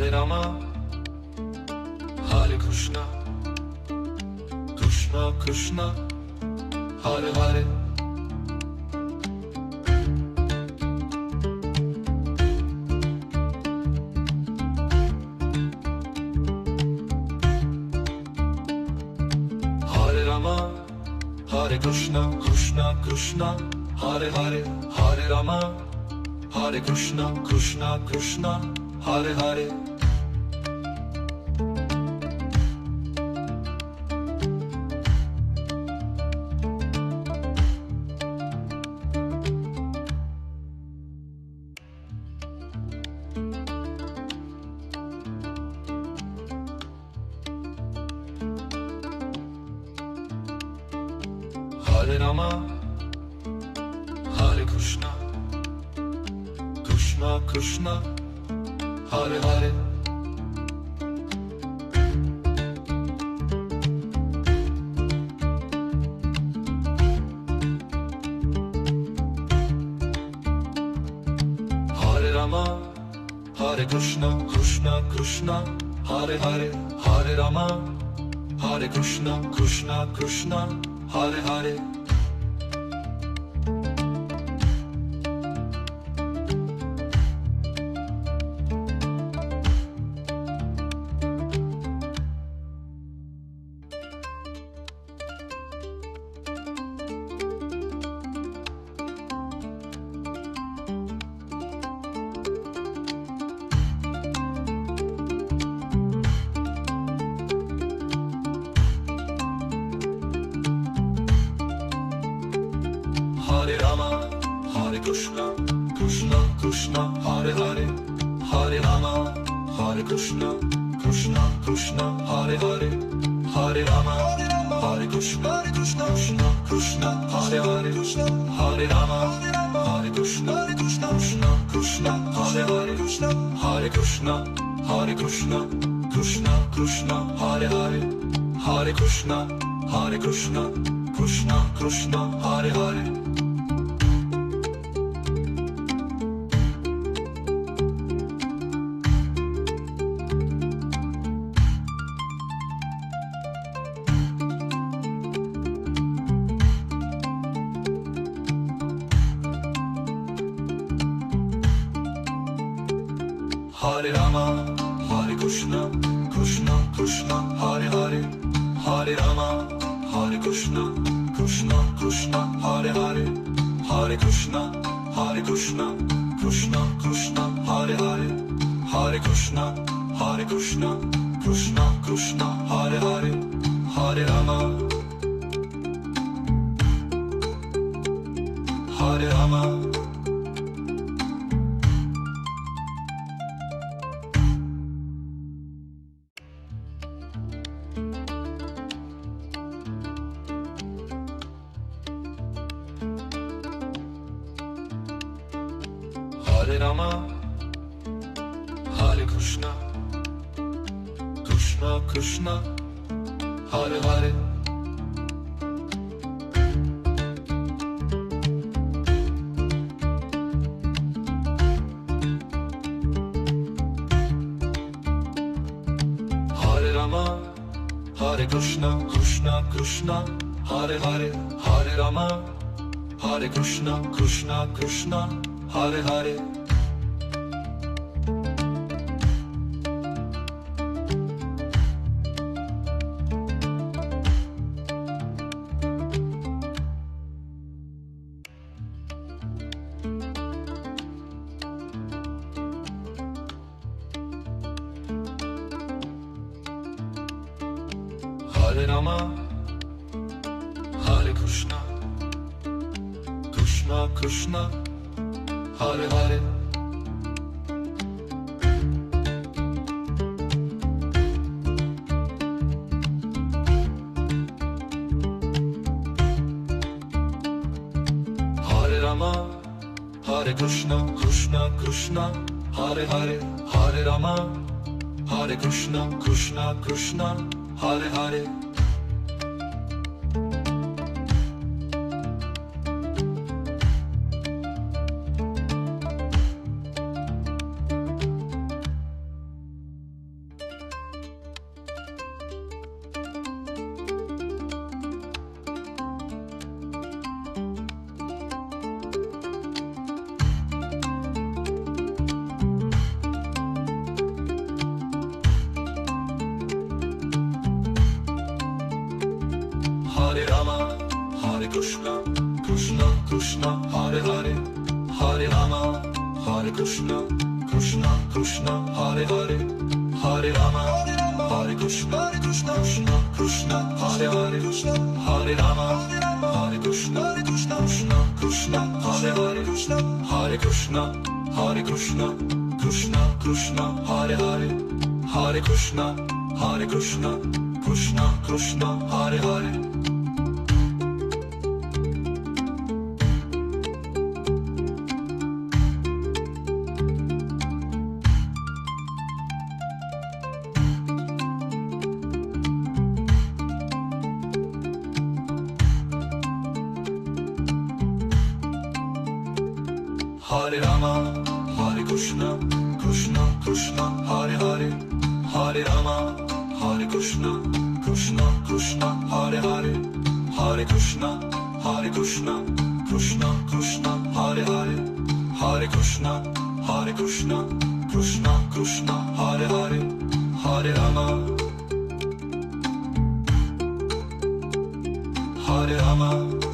Hare Rama, Hare Krishna, Krishna Krishna, Hare Hare. Hare Rama, Hare Krishna, Krishna Krishna, Hare Hare. Hare Rama, Hare Krishna, Krishna Krishna, Hare Hare. Hare Rama, Hare Krishna, Krishna Krishna, Hare Hare. Hare Rama, Hare Krishna, Krishna Krishna, Hare Hare. Hare Rama, Hare Krishna, Krishna Krishna, Hare Hare. Hare Rama, Hare Krishna, Krishna Krishna, Hare Hare. Hare Rama, Hare Krishna, Krishna Krishna, Hare Hare. Hare Rama, Hare Krishna, Krishna Krishna, Hare Hare. Hare Rama, Hare Krishna, Krishna Krishna, Hare Hare. Hare Krishna, Hare Krishna, Krishna Krishna, Hare Hare. Hare Krishna, Hare Krishna, Krishna Krishna, Hare Hare. Hare Rama, Hare Krishna, Krishna Krishna, Hare Hare. Hare Rama, Hare Krishna, Krishna Krishna, Hare Hare. Hare Krishna, Hare Krishna, Krishna Krishna, Hare Hare. Hare Krishna, Hare Krishna, Krishna Krishna, Hare Hare. Hare Rama, Hare Rama. Hare Rama, Hare Krishna, Krishna Krishna, Hare Hare. Hare Rama, Hare Krishna, Krishna Krishna, Hare Hare. Hare Rama, Hare Krishna, Krishna Krishna, Hare Hare. Hare Rama, Hare Krishna, Krishna Krishna, Hare Hare. Hare Rama, Hare Krishna, Krishna Krishna, Hare Hare. Hare Rama, Hare Krishna, Krishna Krishna, Hare Hare. Rama, Hare Krishna, Krishna Krishna, Hare Hare, Hare Rama, Hare Krishna, Krishna Krishna, Hare Hare, Hare Rama, Hare Krishna, Krishna Krishna, Hare Hare, Hare Rama, Hare Krishna, Krishna Krishna, Hare Hare, Hare Krishna, Hare Krishna, Krishna Krishna, Hare Hare, Hare Krishna, Hare Krishna, Krishna Krishna, Hare Hare. Hare Rama, Hare Krishna, Krishna Krishna, Hare Hare, Hare Rama, Hare Krishna, Krishna Krishna, Hare Hare, Hare Krishna, Hare Krishna, Krishna Krishna, Hare Hare, Hare Krishna, Hare Krishna, Krishna Krishna, Hare Hare, Hare Rama, Hare Rama.